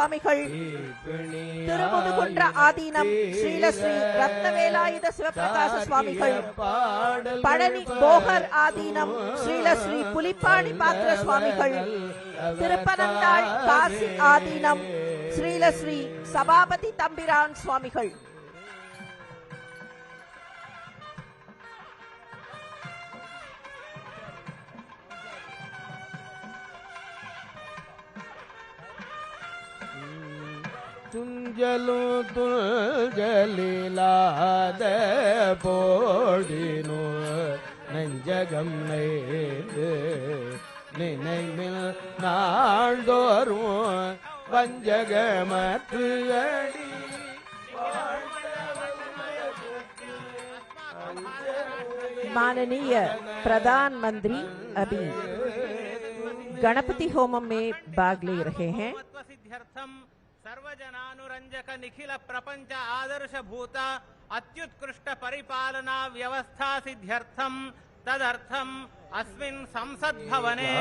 சுவாமிகள், திருமுதுகுன்ற ஆதீனம் ஸ்ரீலஸ்ரீ ரத்னவேலாயுத சிவபிரகாச சுவாமிகள், பழனி போகர் ஆதீனம் ஸ்ரீலஸ்ரீ புலிப்பாணி பாத்திர சுவாமிகள், திருப்பனந்தாள் காசி ஆதீனம் ஸ்ரீலஸ்ரீ சபாபதி தம்பிரான் சுவாமிகள். துஞ்சலு துஞ்சலிலாத போடினோ நெஞ்சகம் நெய்து நினைமில் நாள்தோறும் வஞ்சகமற்று அடி माननीय प्रधानमंत्री अभी गणपति होम में भाग ले रहे हैं। सर्वजनानुरंजक निखिल प्रपंच आदर्श भूत अत्युत्कृष्ट परिपालना व्यवस्था सिद्ध्यर्थम तदर्थम अस्मिन् संसद भवने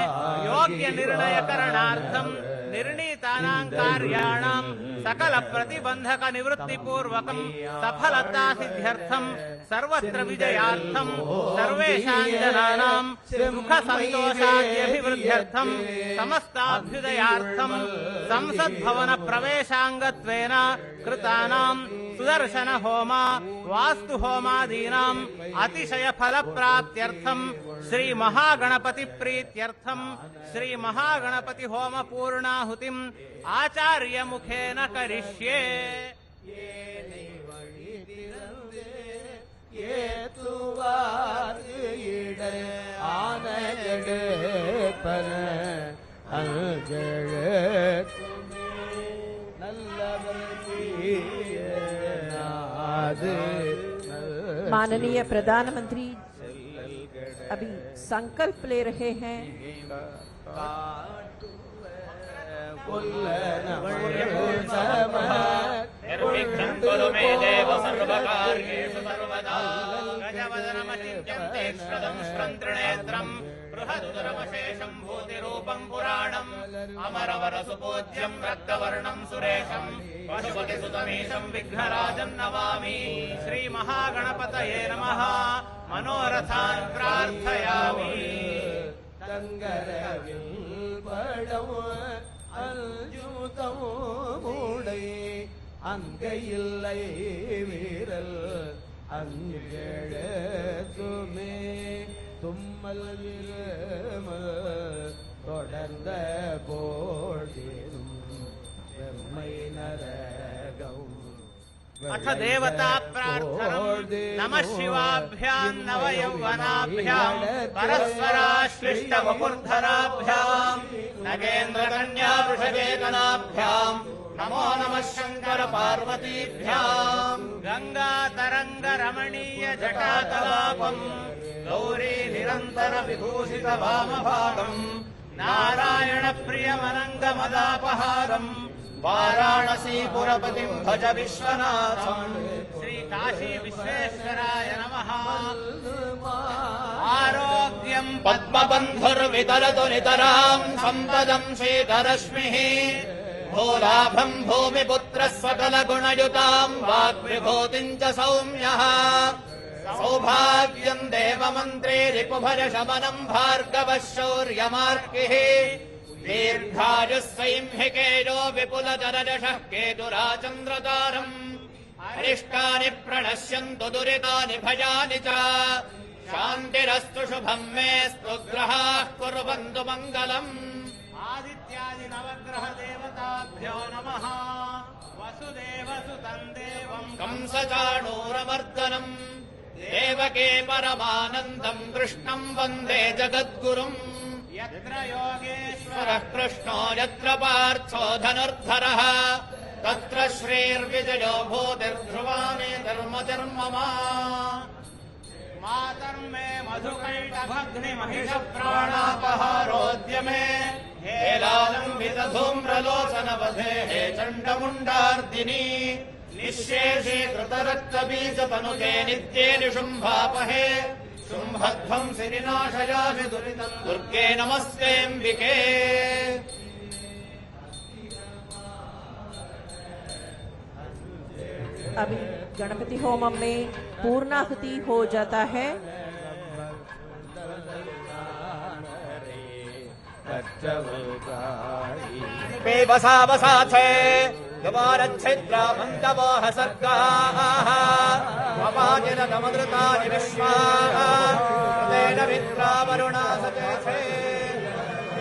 योग्य निर्णय करणार्थम निर्णीतानां कार्याणां सकल प्रतिबंधक निवृत्ति पूर्वकं सफलता सिद्ध्यर्थम सर्वत्र विजयार्थम सर्वेषां जनानां सुख संतोषाद्यभिवृद्ध्यर्थम समस्ताभ्युदयार्थम संसद भवन प्रवेशांगत्वेन कृतानां सुदर्शन होम वास्तु होमादीनां अतिशय फल प्राप्त्यर्थम श्री महागणपति प्रीत्यर्थम श्री महागणपति होम पूर्णाहुतिम आचार्य मुखेन करिष्ये। माननीय प्रधानमंत्री अभी संकल्प ले रहे हैं। निर्विघ्नं कुरु मे देव सर्वकार्येषु सर्वदा गजवदनमचिन्त्यं तीक्ष्णदं श्रन्त्रिनेत्रं बृहद्दुरमशेषं भूतिरूपं पुराणम् अमरवरसुपूज्यं रक्तवर्णं सुरेशं पशुपतिसुतमीशं विघ्नराजं नमामि। श्रीमहागणपतये नमः। मनोरथान् प्रार्थयामि। अंगैयिल्लै वीरल अंगेळुमे तुम्मल विरमल தொடர்ந்த போடினும் வெம்மை நரகம் अथ देवता प्रार्थनम् नमः शिवाभ्याम् नवयौवनाभ्याम् परस्पराश्लिष्टवपुर्धराभ्याम् नगेन्द्रकन्या वृषभेतनाभ्याम् नमो नमः शंकर पार्वतीभ्याम्। गंगा तरंग रमणीय जटाकलापम् गौरी निरंतर विभूषित वामभागम् नारायण प्रियमनंग मदापहारम् वाराणसी पुरपतिं भज विश्वनाथम्। श्री काशी विश्वेश्वराय नमः। आरोग्यं पद्मबन्धुर्वितरतु नितरां सम्पदं श्रीधरश्मिः भूलाभं भूमिपुत्रः सकलगुणयुतां वाग्विभूतिं च सौम्यः सौभाग्यं देवमन्त्रे रिपुभज शमनं भार्गवः शौर्यमार्किः दीर्घायुः सैंहिकेयो विपुलजनजषः केतुराचन्द्रतारम् अरिष्टानि प्रणश्यन्तु दुरितानि भयानि च शान्तिरस्तु शुभं मेऽस्तु ग्रहाः कुर्वन्तु मङ्गलम्। आदित्यादि नवग्रह देवताभ्यो नमः। वसुदेवसुतं देवं कंसचाणूरमर्दनम् देवके परमानन्दं कृष्णं वन्दे जगद्गुरुम्। यत्र योगेश्वरः कृष्णो यत्र पार्थो धनुर्धरः तत्र श्रीर्विजयो भूतिर्ध्रुवानि धर्मधर्ममा। मातर्मे मधुकैटभग्निमहिषप्राणापहारोद्यमे हेलालम्बित धूम्रलोचनवधे हे चण्डमुण्डार्दिनी निःशेषे कृतरक्तबीजतनुजे नित्ये निशुम्भापहे शुम्भध्वंसि विनाशयामि दुरितम् दुर्गे नमस्तेऽम्बिके। अभी गणपति होमम में पूर्णाहुति हो जाता है। बेबसा बसाथे द्वारच्छिद्रा मन्दवोह सर्गाः अपाजिनतमदृतानि विश्वाः तेन वित्रा वरुणा सतेथे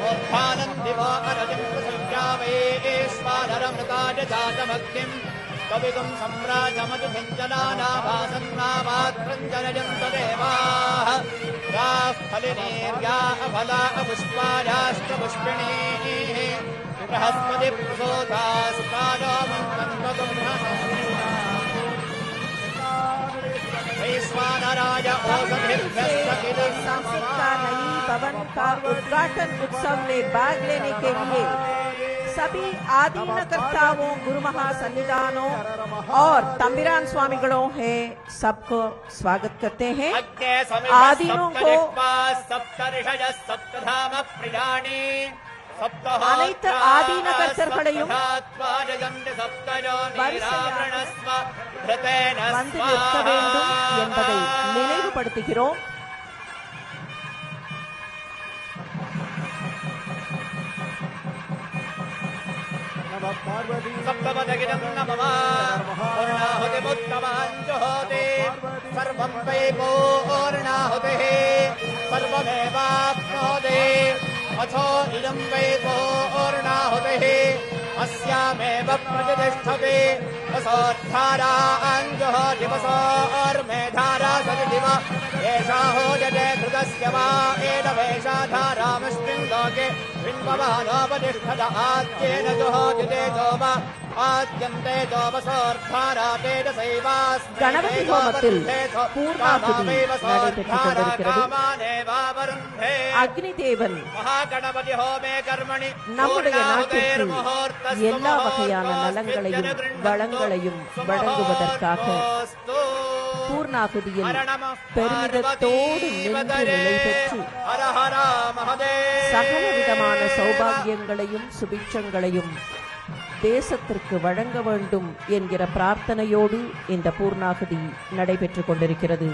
ओत्थानन्दिवो अरजिं प्रसव्यावेश्वानरमृताय जातमग्निम् कवितुम् सम्राजमजुभिञ्जनानाभासन्नामात्रञ्जनयन्त देवाः याः फलिनीर्या अफला अपुष्पायाश्च पुष्पिणीः बृहस्पति प्रसूतास्तानो वैश्वानराय संसद का नई भवन का उद्घाटन उत्सव में भाग लेने के लिए सभी आदीनकर्ताओं, गुरु महासन्निधानों और तंबिरान स्वामिगणों है सबको स्वागत करते हैं। आदीनों को அனைத்து ஆதீனகர்த்தர்களையும் வந்து நிற்க வேண்டும் என்பதை நினைவுபடுத்துகிறோம். सप्तपदगिरं नमः पूर्णाहुतिमुत्तमाञ्जुहोति सर्वं वै पूर्णाहुतिः सर्वमेवाप्नोति अथो इदं वै पूर्णाहुतिः अस्यामेव प्रतिष्ठति वसोद्धाराञ्जुहोति वसोर्मेधारा सदिव एषा होजते कृतस्य वा एनवेषा धारामस्मिन् लोके बिम्बवानोपतिष्ठत आद्येन जुहोति आद्यन्ते दोपसोर्धारा तेजसैवास्मै गणपति होमத்தில் பூர்ணாகுதி நடைபெற்றுக் கொண்டிருக்கிறது. அக்னி தேவன் महागणपति होमे कर्मणि நம்முடைய நாட்டிற்கு எல்லா வகையான நலங்களையும் வளங்களையும் வழங்குவதற்காக பூர்ணாகுதியில் பெருமிதத்தோடு நின்று நிலை பெற்று சகல விதமான சௌபாகியங்களையும் சுபிட்சங்களையும் தேசத்திற்கு வழங்க வேண்டும் என்கிற பிரார்த்தனையோடு இந்த பூர்ணாகுதி நடைபெற்றுக் கொண்டிருக்கிறது.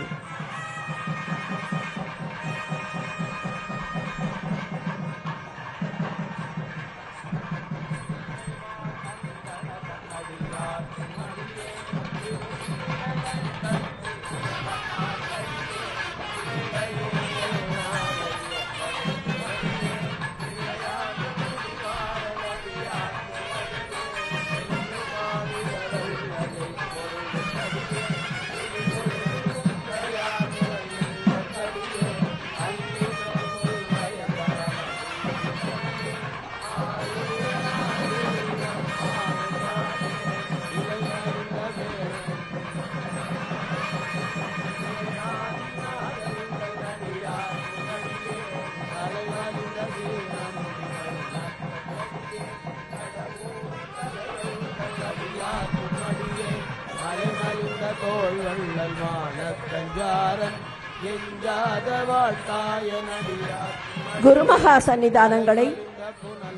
குருமகா சன்னிதானங்களை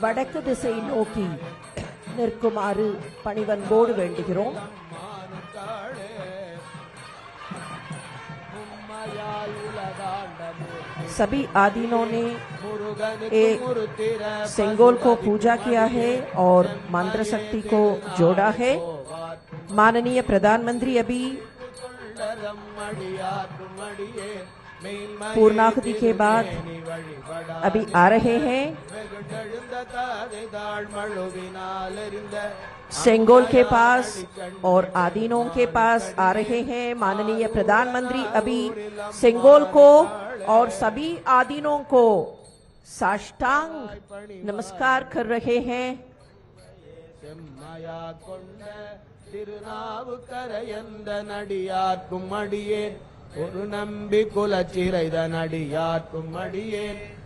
வடக்கு திசை நோக்கி நிற்குமாறு பணிவன்போடு வேண்டுகிறோம். सभी आदीनों ने सेंगोल को पूजा किया है और मंत्र शक्ति को जोड़ा है. माननीय प्रधानमंत्री अभी पूर्णाहुति के बाद अभी आ रहे हैं. सेंगोल के पास और आदीनों के पास आ रहे हैं. माननीय प्रधानमंत्री अभी सेंगोल को और सभी आदीनों को साष्टांग नमस्कार कर रहे हैं.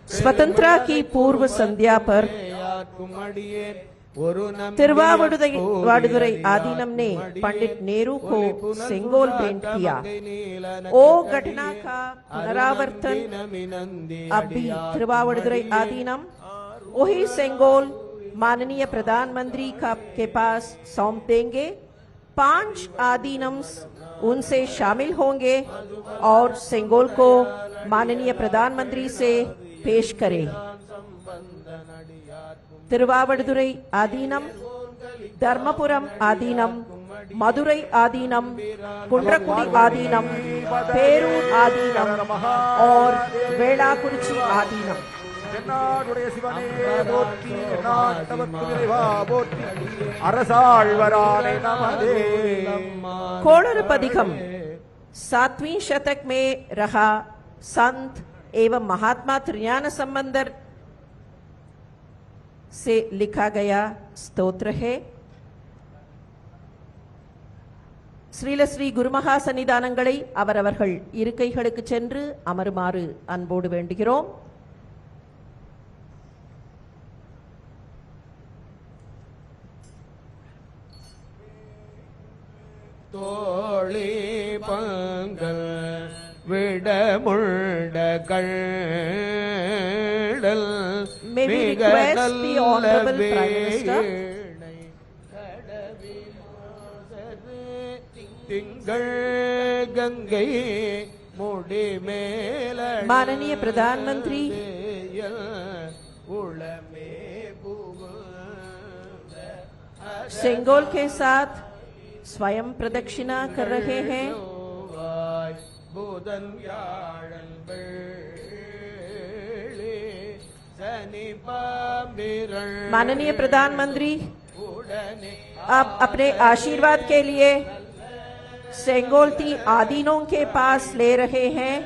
स्वतंत्रता की पूर्व संध्या पर तिरुवावडुरै आदीनम ने पंडित नेहरू को सेंगोल भेंट किया. ओ घटना का पुनरावर्तन अभी तिरुवावडुरै आदीनम वही सेंगोल माननीय प्रधानमंत्री के पास सौंप देंगे 5 आदीनम्स उनसे शामिल होंगे और सेंगोल को माननीय प्रधानमंत्री से पेश करें। तिरुवावड़ुदुरै आदीनम, धर्मपुरम आदीनम, मदुरै आदीनम, कुंड्रकुडी आदीनम, पेरूर आदीनम और वेलाकुरिची आदीनम। தென்னாடுடைய சிவனே போற்றி, நாட்டவர்க்கு இறைவா போற்றி, அரசாழ்வரானே நமதே। कोड़रपदिकम 7वीं शतक में रहा संत एवं महात्मा त्रिज्ञान संबंधर से लिखा गया स्तोत्र है। ஸ்ரீல ஸ்ரீ குருமகா சன்னிதானங்களை அவரவர்கள் இருக்கைகளுக்கு சென்று அமருமாறு அன்போடு வேண்டுகிறோம். தோழி பங்கள் விடமுண்ட கள்ளல் May we request the Honorable Prime Minister திங்கள் கங்கை முடிமேல माननीय प्रधानमंत्री उड़मे सेंगोल के साथ स्वयं प्रदक्षिणा कर रहे हैं। புதன் வியாழன் வெள்ளி சனி பாம்பிரள் माननीय प्रधानमंत्री अब अपने आशीर्वाद के लिए सेंगोलती आदीनों के पास ले रहे हैं।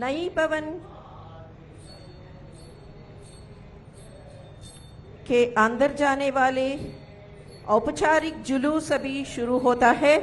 नई भवन के अंदर जाने वाले औपचारिक जुलूस अभी शुरू होता है।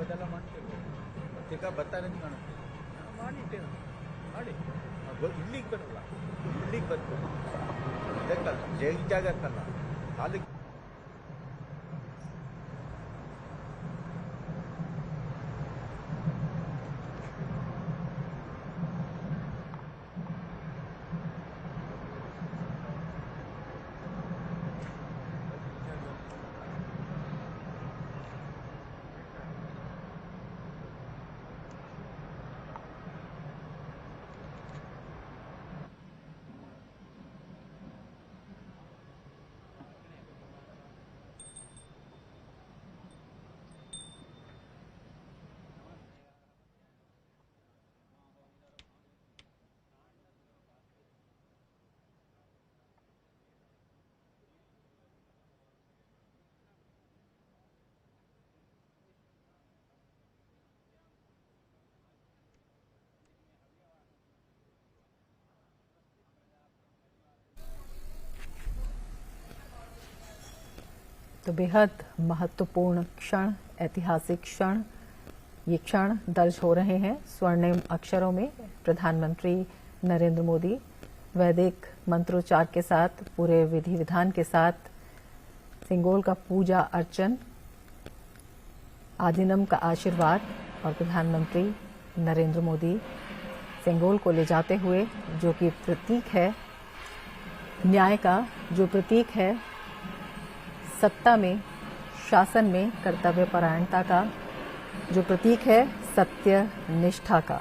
ಅದೆಲ್ಲ ಮಾಡ್ತೇವೆ ಈಗ ಬರ್ತಾರೆ ಅಂತ ಕಾಣುತ್ತೆ ಮಾಡಿಟ್ಟೇನು ಮಾಡಿ ಇಲ್ಲಿಗೆ ಬರಲ್ಲ ಇಲ್ಲಿಗೆ ಬರ್ತಾರೆ ಇದಕ್ಕಲ್ಲ ಜೈಲ್ ಜಾಗಕ್ಕಲ್ಲ ಕಾಲಿಗೆ तो बेहद महत्वपूर्ण क्षण, ऐतिहासिक क्षण, ये क्षण दर्ज हो रहे हैं स्वर्णिम अक्षरों में। प्रधानमंत्री नरेंद्र मोदी वैदिक मंत्रोच्चार के साथ, पूरे विधि विधान के साथ सिंगोल का पूजा अर्चन, आदिनम का आशीर्वाद और प्रधानमंत्री नरेंद्र मोदी सिंगोल को ले जाते हुए, जो कि प्रतीक है न्याय का, जो प्रतीक है सत्ता में, शासन में कर्तव्य परायणता का, जो प्रतीक है सत्य निष्ठा का,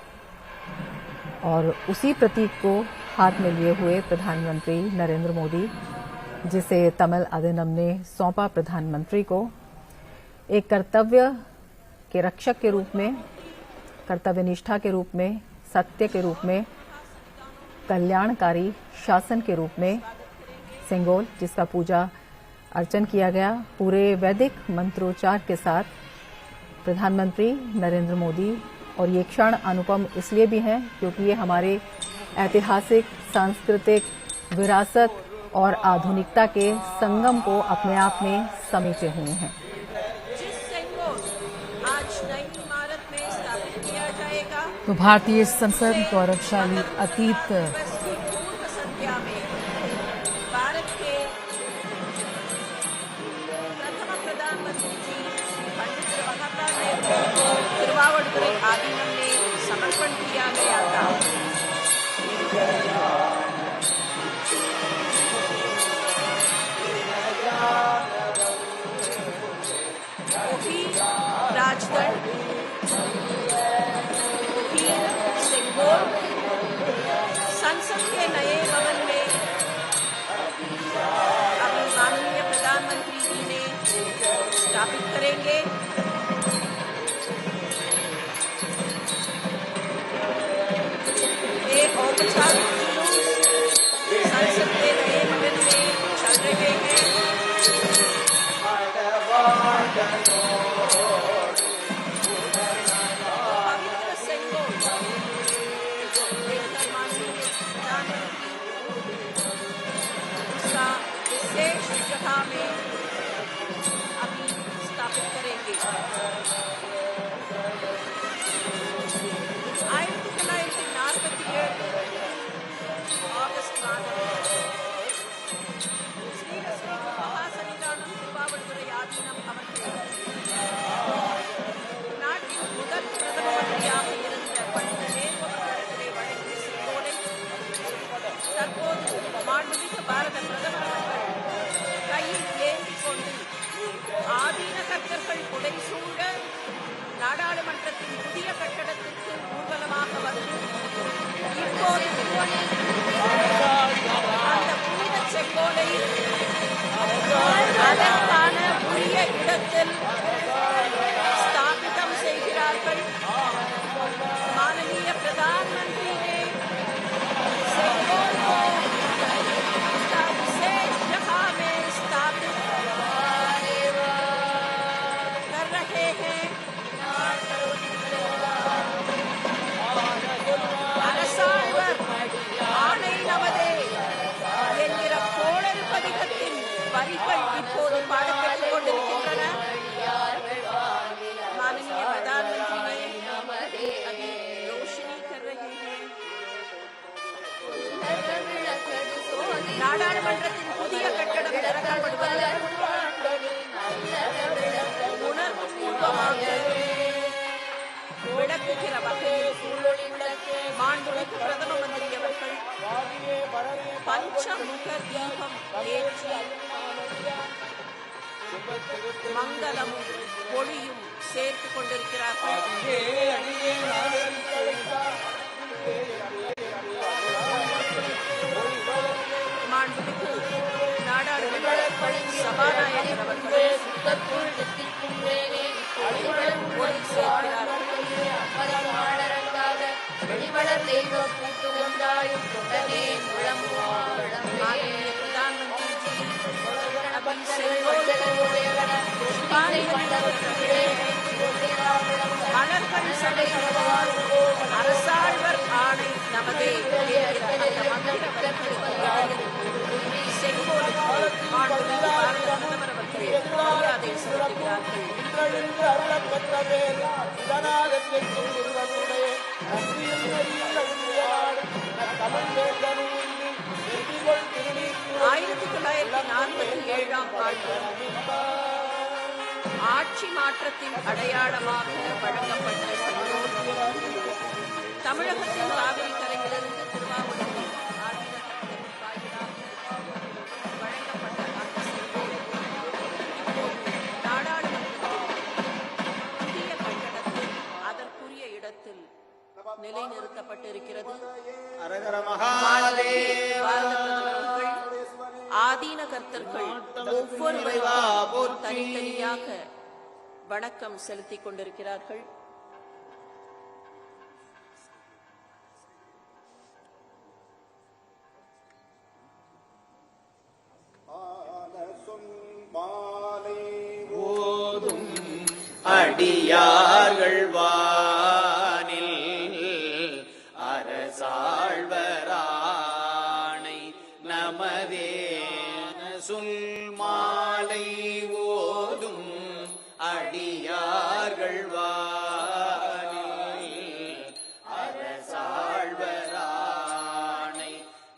और उसी प्रतीक को हाथ में लिए हुए प्रधानमंत्री नरेंद्र मोदी, जिसे तमिल अधिनियम ने सौंपा प्रधानमंत्री को, एक कर्तव्य के रक्षक के रूप में, कर्तव्य निष्ठा के रूप में, सत्य के रूप में, कल्याणकारी शासन के रूप में सिंगोल, जिसका पूजा अर्चन किया गया पूरे वैदिक मंत्रोच्चार के साथ प्रधानमंत्री नरेंद्र मोदी। और ये क्षण अनुपम इसलिए भी हैं क्योंकि ये हमारे ऐतिहासिक, सांस्कृतिक विरासत और आधुनिकता के संगम को अपने आप में समेटे हुए हैं। जिस सिंगोल आज नई इमारत में स्थापित किया जाएगा, तो भारतीय संसद गौरवशाली अतीत दिवस की पूर्व संध्या में भारत के प्रथम प्रधानमंत्री जी पंडित जवाहरलाल नेहरू को तिरुवावड़ुतुरै आदीनम में समर्पण किया गया था। वही राजदंड, वही सिंगोल संसद के नए भवन में अभी माननीय प्रधानमंत्री जी ने स्थापित करेंगे। एक औपचारिक जुलूस संसद के नए भवन में चल रहे हैं। पवित्र सिंगोल देखकर माननीय प्रधानमंत्री उसका विशेष जगह में अभी स्थापित करेंगे। 1947 ஆகஸ்ட் மாதம் ஸ்ரீ மகாசன்னிதானம் திருவாவடுதுறை ஆதீனம் அவர்கள் நாட்டின் முதல் பிரதம மந்திரியாக இருந்த பண்டித நேரு அவர்களிடத்திலே வழங்கிய சிங்கோலை தற்போது மாண்புமிகு பாரத பிரதமர் அவர்கள் கையில் ஏந்திக் கொண்டு ஆதீன கர்த்தர்கள் புடை சூழ நாடாளுமன்றத்தின் புதிய கட்டடத்திற்கு ஊர்வலமாக வந்து இப்போது அந்த புனித செங்கோலை அதற்கான உரிய இடத்தில் स्थापितम செய்கிறார்கள்। माननीय प्रधानमंत्री ने सिंगोल को उसका विशेष जगह में स्थापित कर रहे हैं। அரசாழ்வர் ஆணை நமதே என்கிற கோளறு பதிகத்தின் வரிகள் இப்போது பாடப்பட்டுக் கொண்டிருக்கின்றன। माननीय प्रधानमंत्री ने अभी रोशनी कर रहे हैं। நாடாளுமன்றத்தின் புதிய கட்டடம் திறக்கப்படுவது உணர்வுபூர்வமாக விளக்குகிற வகையில் மாண்புமிகு பிரதம மந்திரி அவர்கள் பஞ்சமுக தீபம் ஏற்றி மங்களமும் ஒளியும் சேர்த்துக் கொண்டிருக்கிறார்கள்। மாண்புமிகு நாடாளுமன்ற சபாநாயகர் அவர்கள் ஒளி சேர்க்கிறார்கள்। माननीय प्रधानमंत्री जी अभी सिंगोल மலர்கள் சடை அரசாழ்வர் ஆணை நமதே செங்கோல் மாண்புமிகு பாரத பிரதமர் அவர்கள் என்று அருளப் பெற்றவே இதனால் என்றைக்கும் இருவருடைய நன்றியில் நெறியில் அழுந்திய நாடு தமிழ் வேந்தனும் 1947ஆம் ஆண்டு ஆட்சி மாற்றத்தின் அடையாளமாக வழங்கப்பட்ட செங்கோல் தமிழகத்தின் காவிரி கரையிலிருந்து திருவாவூருக்கு ஆதீனத்தின் வாயிலாக வழங்கப்பட்ட அந்த செங்கோல் இப்போது நாடாளுமன்றத்தில் புதிய கட்டடத்தில் அதற்குரிய இடத்தில் நிலைநிறுத்தப்பட்டிருக்கிறது. அரகர மகாதேவ ஆதீன கர்த்தர்கள் ஒவ்வொருவரும் தனித்தனியாக வணக்கம் செலுத்திக் கொண்டிருக்கிறார்கள். ஓதும் அடியார்கள் வானில் அரசாழ்வரானை நமதே சொல் மாலை ஓதும் அடியார்கள் வானில் அரசாழ்வரானை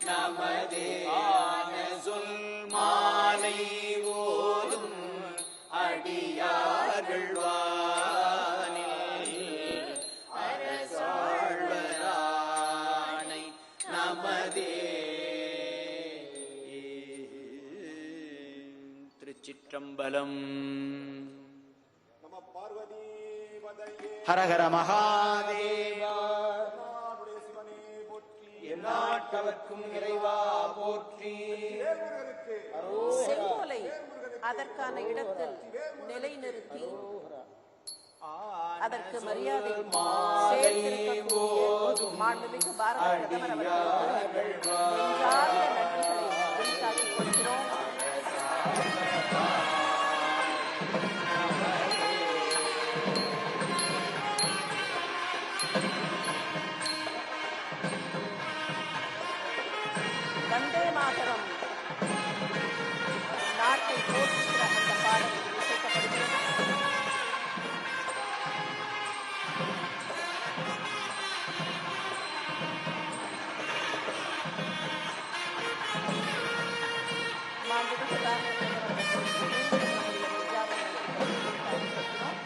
நமதே சொல் மாலை ஓதும் அடியார்கள் வானில் அரசாழ்வரானை நமதே. திருச்சிற்றம்பலம். ஹரஹர மகாதேவா. எந்நாட்டவர்க்கும் இறைவா போற்றி. செங்கோலை அதற்கான இடத்தில் நிலைநிறுத்தி அதற்கு மரியாதை சேர்த்திருக்கக்கூடிய மாண்புமிகு பாரத பிரதமர் அவர்களுக்கு நெஞ்சார்ந்த நன்றிகளை வெளிக்காட்டிக் கொள்கிறோம். வந்தே மாதரம் நாட்டை போற்றுகிற அந்த பாடல் இசைக்கப்படுகிறது. மாண்புமிகு பாரத பிரதமர் அவர்களுக்கு மீண்டும் நம்முடைய நெஞ்சார்ந்த நன்றிகளை வெளிக்காட்டிக் கொள்கிறோம்.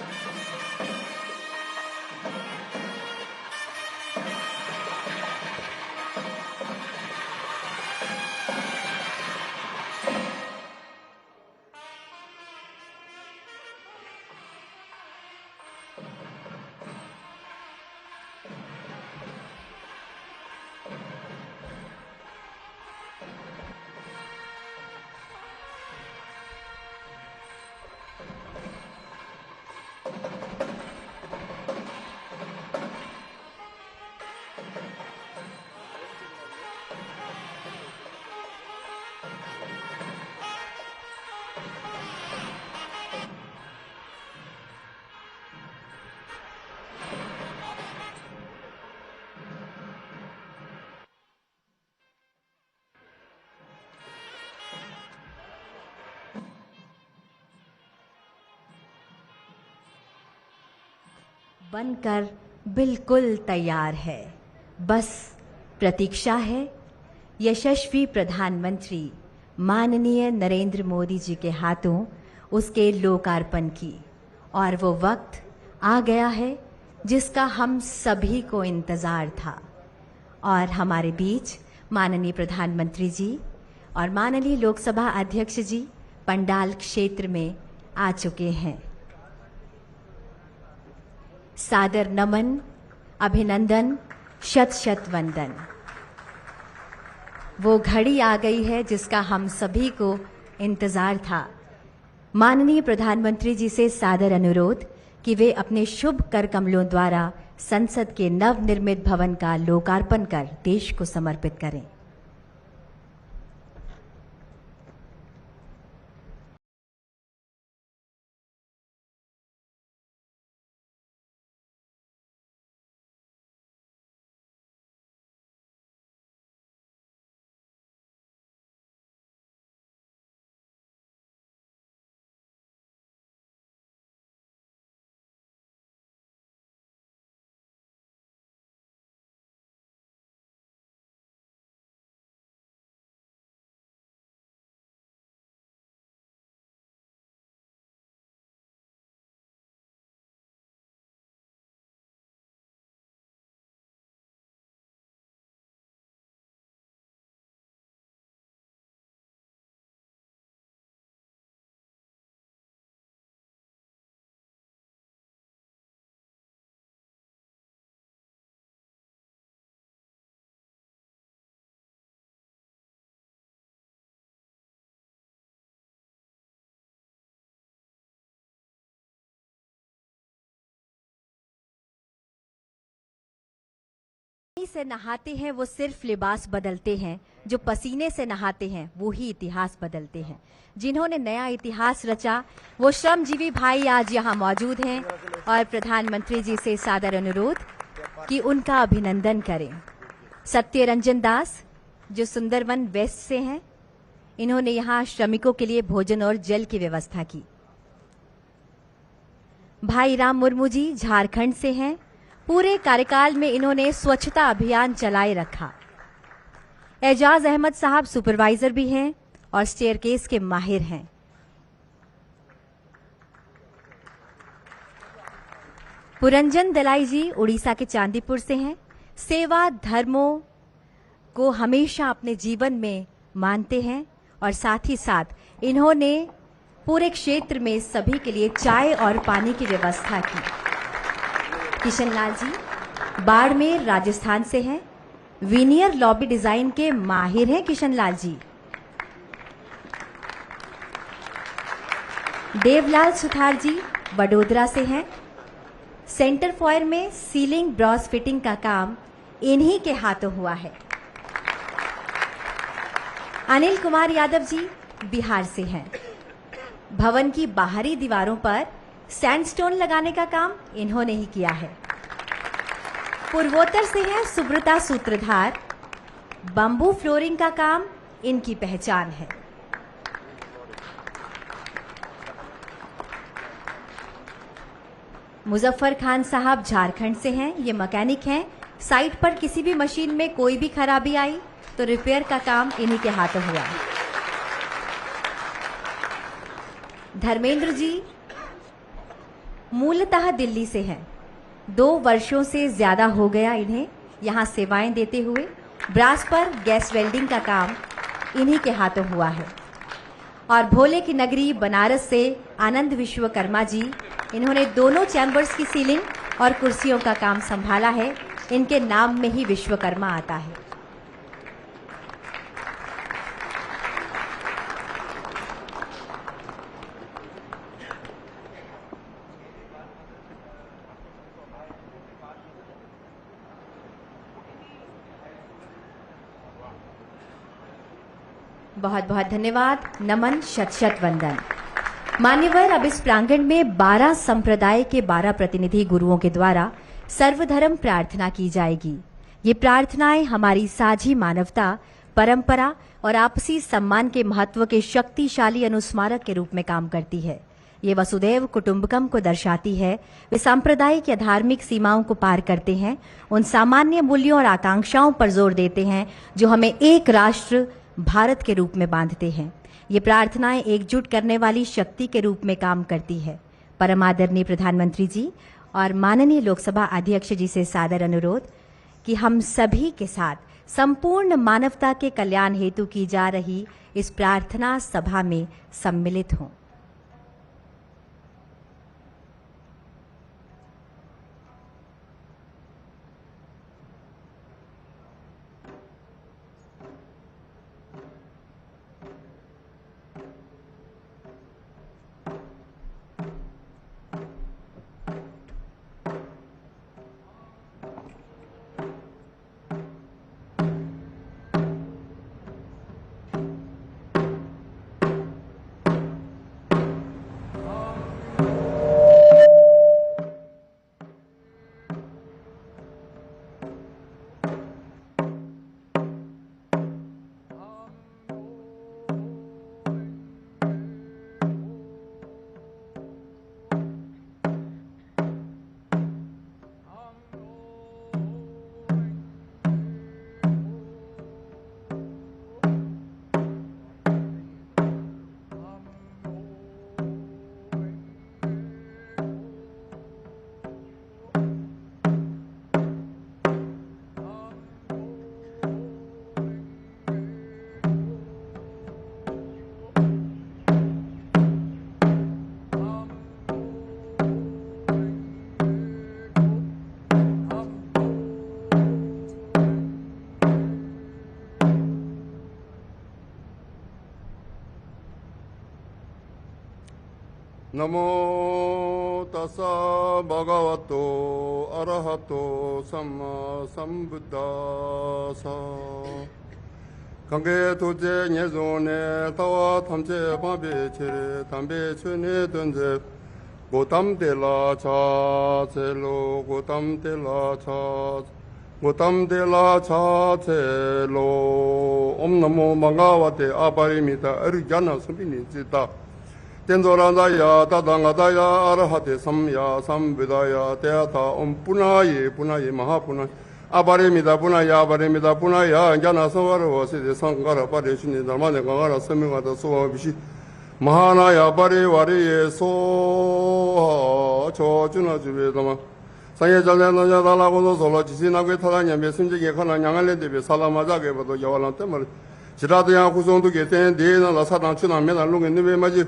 बनकर बिल्कुल तैयार है, बस प्रतीक्षा है यशस्वी प्रधानमंत्री माननीय नरेंद्र मोदी जी के हाथों उसके लोकार्पण की। और वो वक्त आ गया है जिसका हम सभी को इंतज़ार था। और हमारे बीच माननीय प्रधानमंत्री जी और माननीय लोकसभा अध्यक्ष जी पंडाल क्षेत्र में आ चुके हैं। सादर नमन, अभिनंदन, शत शत वंदन। वो घड़ी आ गई है जिसका हम सभी को इंतजार था। माननीय प्रधानमंत्री जी से सादर अनुरोध कि वे अपने शुभ कर कमलों द्वारा संसद के नवनिर्मित भवन का लोकार्पण कर देश को समर्पित करें। से नहाते हैं वो सिर्फ लिबास बदलते हैं, जो पसीने से नहाते हैं वो ही इतिहास बदलते हैं। जिन्होंने नया इतिहास रचा वो श्रमजीवी भाई आज यहाँ मौजूद हैं और प्रधानमंत्री जी से सादर अनुरोध कि उनका अभिनंदन करें। सत्यरंजन दास जो सुंदरवन वेस्ट से हैं, इन्होंने यहाँ श्रमिकों के लिए भोजन और जल की व्यवस्था की। भाई राम मुर्मू जी झारखंड से हैं, पूरे कार्यकाल में इन्होंने स्वच्छता अभियान चलाए रखा। एजाज अहमद साहब सुपरवाइजर भी हैं और स्टेयरकेस के माहिर हैं। पुरंजन दलाई जी उड़ीसा के चांदीपुर से हैं, सेवा धर्मों को हमेशा अपने जीवन में मानते हैं और साथ ही साथ इन्होंने पूरे क्षेत्र में सभी के लिए चाय और पानी की व्यवस्था की। किशनलाल जी बाड़मेर राजस्थान से हैं, वीनियर लॉबी डिजाइन के माहिर हैं किशनलाल जी। देवलाल सुथार जी वडोदरा से हैं, सेंटर फॉयर में सीलिंग ब्रॉस फिटिंग का काम इन्हीं के हाथों हुआ है। अनिल कुमार यादव जी बिहार से हैं, भवन की बाहरी दीवारों पर सैंडस्टोन लगाने का काम इन्होंने ही किया है। पूर्वोत्तर से हैं सुब्रता सूत्रधार, बंबू फ्लोरिंग का काम इनकी पहचान है। मुजफ्फर खान साहब झारखंड से हैं, ये मैकेनिक हैं। साइट पर किसी भी मशीन में कोई भी खराबी आई तो रिपेयर का काम इन्हीं के हाथों हुआ। धर्मेंद्र जी मूलतः दिल्ली से हैं, 2 वर्षों से ज्यादा हो गया इन्हें यहाँ सेवाएं देते हुए। ब्रास पर गैस वेल्डिंग का काम इन्हीं के हाथों हुआ है। और भोले की नगरी बनारस से आनंद विश्वकर्मा जी, इन्होंने दोनों चैम्बर्स की सीलिंग और कुर्सियों का काम संभाला है। इनके नाम में ही विश्वकर्मा आता है। बहुत बहुत धन्यवाद, नमन, शत शत वंदन। मान्यवर, अब इस प्रांगण में 12 संप्रदाय के 12 प्रतिनिधि गुरुओं के द्वारा सर्वधर्म प्रार्थना की जाएगी। ये प्रार्थनाएं हमारी साझी मानवता, परंपरा और आपसी सम्मान के महत्व के शक्तिशाली अनुस्मारक के रूप में काम करती है। ये वसुदैव कुटुंबकम को दर्शाती है। वे सांप्रदायिक या धार्मिक सीमाओं को पार करते हैं, उन सामान्य मूल्यों और आकांक्षाओं पर जोर देते हैं जो हमें एक राष्ट्र भारत के रूप में बांधते हैं। ये प्रार्थनाएं एकजुट करने वाली शक्ति के रूप में काम करती है। परम आदरणीय प्रधानमंत्री जी और माननीय लोकसभा अध्यक्ष जी से सादर अनुरोध कि हम सभी के साथ संपूर्ण मानवता के कल्याण हेतु की जा रही इस प्रार्थना सभा में सम्मिलित हों। नमो tassa bhagavato arahato samma sambuddhassa Kange tuje nyezone tawa tamche pambe chere tambe chune dunje Gotam de la cha chelo Gotam de la cha Gotam de la cha chelo Om namo mangavate aparimita arjana sambini jita Tenzorandaya tadangadaya arahate samya samvedaya teata om punaye punaye mahapunaye Aparimita punaya punaya jana samvara vaside sankara parishini dharmane gangara samingata sovabishi Mahanaya parivariye soha chojuna juvedama Sanye jalena dala gozo solo chisina kwe tadanya me simjige khana nyangale debe salamaja ke bado yawalan temar Chiradiya kusondu ke ten dena la sadang chuna mena lunge nive maji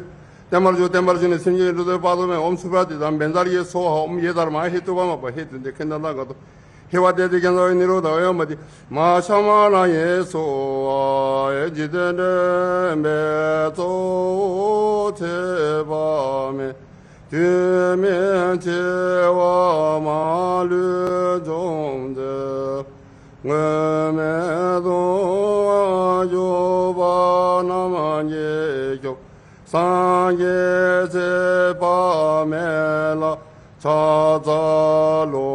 Temar june simjige rude padome om suprati dam bendariye soha om yedar ma hetu bama pa hetu de kendala gato Hevade de genzo niroda oyamadi ma shamana yeso ejidene me to tebame Dümen cewa malu zongde Ngeme doa naman yekyo Sanye zeba mela Chazalo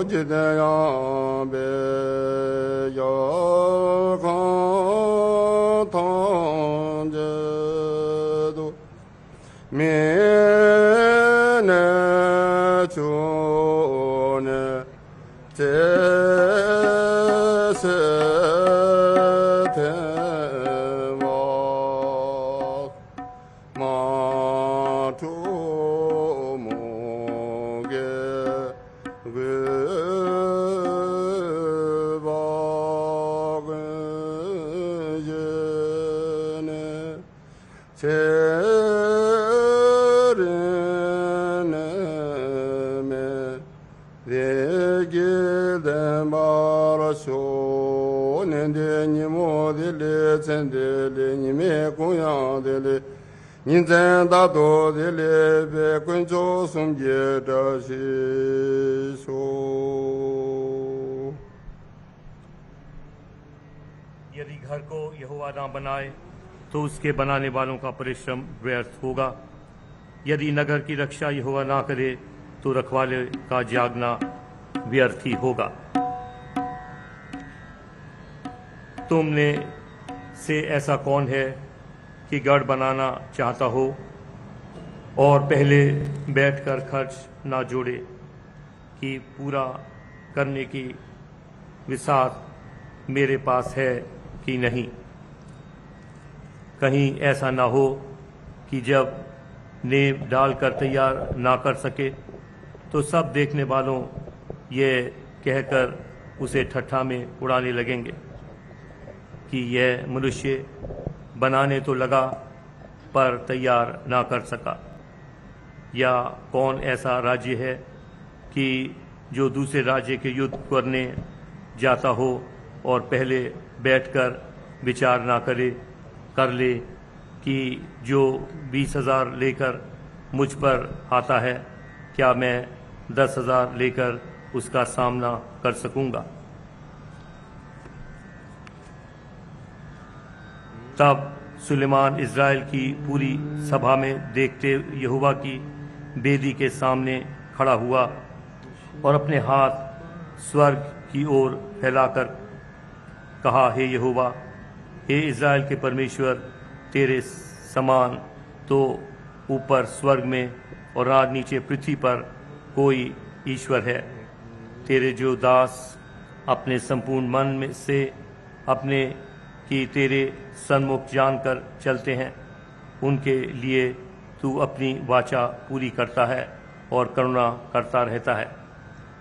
jideyan be yakan tanjedo Mene chune tese tema matu moge यदि घर को यहोवा ना बनाए तो उसके बनाने वालों का परिश्रम व्यर्थ होगा। यदि नगर की रक्षा यहोवा ना करे तो रखवाले का जागना व्यर्थ ही होगा। तुमने से ऐसा कौन है कि गढ़ बनाना चाहता हो और पहले बैठकर खर्च ना जोड़े कि पूरा करने की विसात मेरे पास है कि नहीं। कहीं ऐसा ना हो कि जब नींव डालकर तैयार ना कर सके तो सब देखने वालों ये कहकर उसे ठट्ठा में उड़ाने लगेंगे कि यह मनुष्य बनाने तो लगा पर तैयार ना कर सका। या कौन ऐसा राज्य है कि जो दूसरे राज्य के युद्ध करने जाता हो और पहले बैठकर विचार ना कर ले कि जो 20,000 लेकर मुझ पर आता है क्या मैं 10,000 लेकर उसका सामना कर सकूंगा। तब सुलेमान इज़राइल की पूरी सभा में देखते यहोवा की बेदी के सामने खड़ा हुआ और अपने हाथ स्वर्ग की ओर फैलाकर कहा, हे यहोवा, हे इज़राइल के परमेश्वर, तेरे समान तो ऊपर स्वर्ग में और आज नीचे पृथ्वी पर कोई ईश्वर है। तेरे जो दास अपने संपूर्ण मन में से अपने कि तेरे सन्मुख जानकर चलते हैं, उनके लिए तू अपनी वाचा पूरी करता है और करुणा करता रहता है।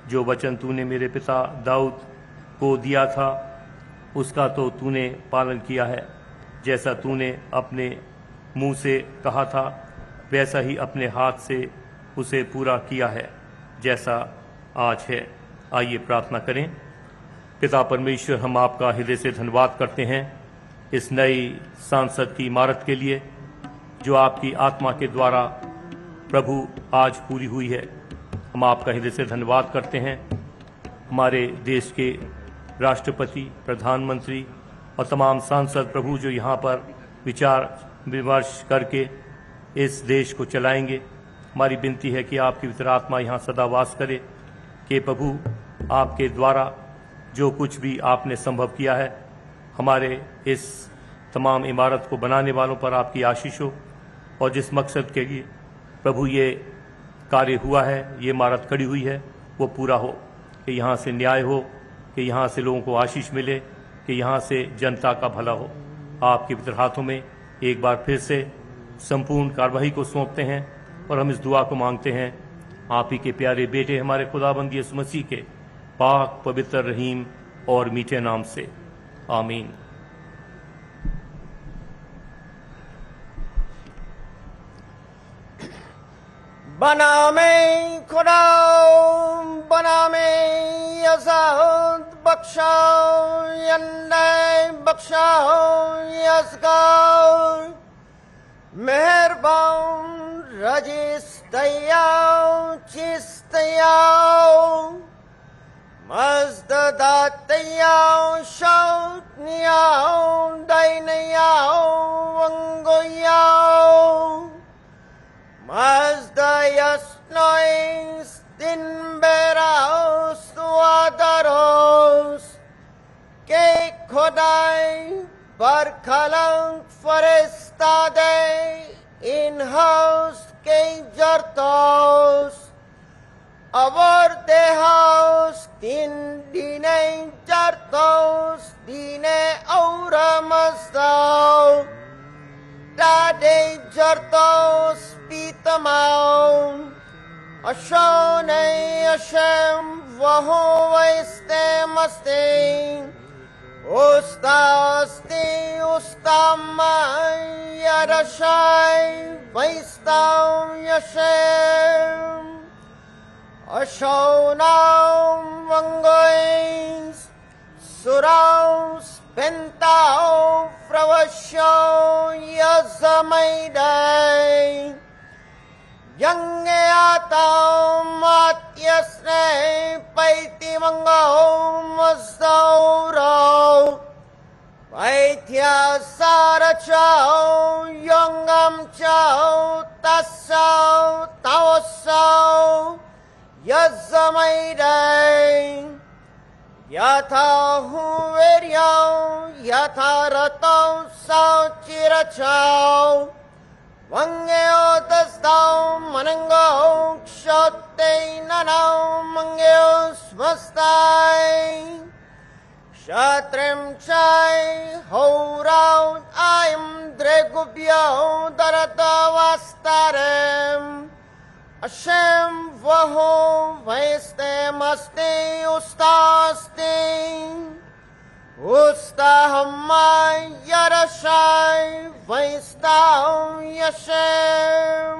जो वचन तूने मेरे पिता दाऊद को दिया था उसका तो तूने पालन किया है। जैसा तूने अपने मुंह से कहा था वैसा ही अपने हाथ से उसे पूरा किया है जैसा आज है। आइए प्रार्थना करें। पिता परमेश्वर, हम आपका हृदय से धन्यवाद करते हैं इस नई सांसद की इमारत के लिए जो आपकी आत्मा के द्वारा प्रभु आज पूरी हुई है। हम आपका हृदय से धन्यवाद करते हैं। हमारे देश के राष्ट्रपति, प्रधानमंत्री और तमाम सांसद प्रभु जो यहाँ पर विचार विमर्श करके इस देश को चलाएंगे, हमारी विनती है कि आपकी पवित्र आत्मा यहाँ सदा वास करे, कि प्रभु आपके द्वारा जो कुछ भी आपने संभव किया है, हमारे इस तमाम इमारत को बनाने वालों पर आपकी आशीष हो, और जिस मकसद के लिए प्रभु ये कार्य हुआ है, ये इमारत खड़ी हुई है, वो पूरा हो, कि यहाँ से न्याय हो, कि यहाँ से लोगों को आशीष मिले, कि यहाँ से जनता का भला हो। आपके पवित्र हाथों में एक बार फिर से संपूर्ण कार्यवाही को सौंपते हैं और हम इस दुआ को मांगते हैं आप ही के प्यारे बेटे हमारे खुदाबंद यीशु मसीह के पाक, पवित्र, रहीम और मीठे नाम से, आमीन। बना में खुदा, बना में यज़ाद, बख्शा यन्ने, बख्शा यज़गार, मेहरबान रजिस तयाव, चिस तयाव, मज़दा तयाव, शौत नियाव, दैनयाव, वंगोयाव, Mazdayas nois din beraos tuadaros ke khodai barkhalang farestade in house ke jartos avar dehaus din dine jartos dine aura mazdao Tade jartos pitamau Ashone Hashem vaho vaiste maste Ustasti ustamai yarashai vaistam Yashem Ashonam vangois suraus pentau fravasho yazamaidai Yange atau matyasne paiti mangau mazaurau Paitya sarachau yongam chau tasau tawasau yazamaidai Yatha huveryau yatha ratau sau chirachau Vangeo tasdau manangau kshote nanau mangeo svastai Shatrem chai hourau ayam dregubhyau darata vastarem Hashem vaho vaiste maste ustaste Ustahamai yarashai vaistau Yashem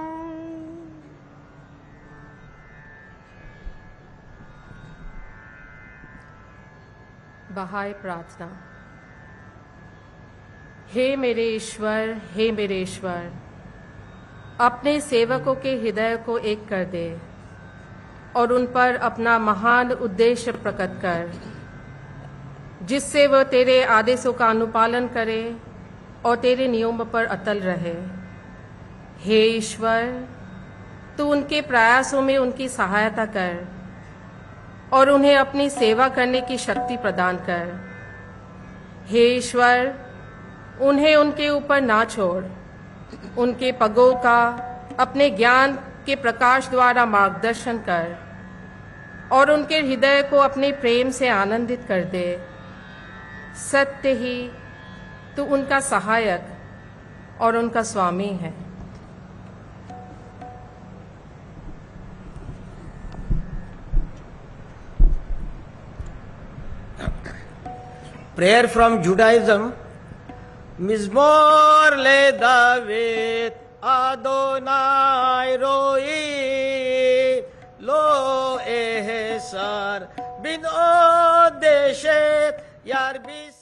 बहाई प्रार्थना। हे मेरे ईश्वर, हे मेरे ईश्वर, अपने सेवकों के हृदय को एक कर दे और उन पर अपना महान उद्देश्य प्रकट कर, जिससे वह तेरे आदेशों का अनुपालन करे और तेरे नियम पर अटल रहे। हे ईश्वर, तू उनके प्रयासों में उनकी सहायता कर और उन्हें अपनी सेवा करने की शक्ति प्रदान कर। हे ईश्वर, उन्हें उनके ऊपर ना छोड़, उनके पगों का अपने ज्ञान के प्रकाश द्वारा मार्गदर्शन कर और उनके हृदय को अपने प्रेम से आनंदित कर दे। सत्य ही तू उनका सहायक और उनका स्वामी है। Prayer from Judaism. Mizmor le David Adonai roi lo ehsar bin odeshet yarbis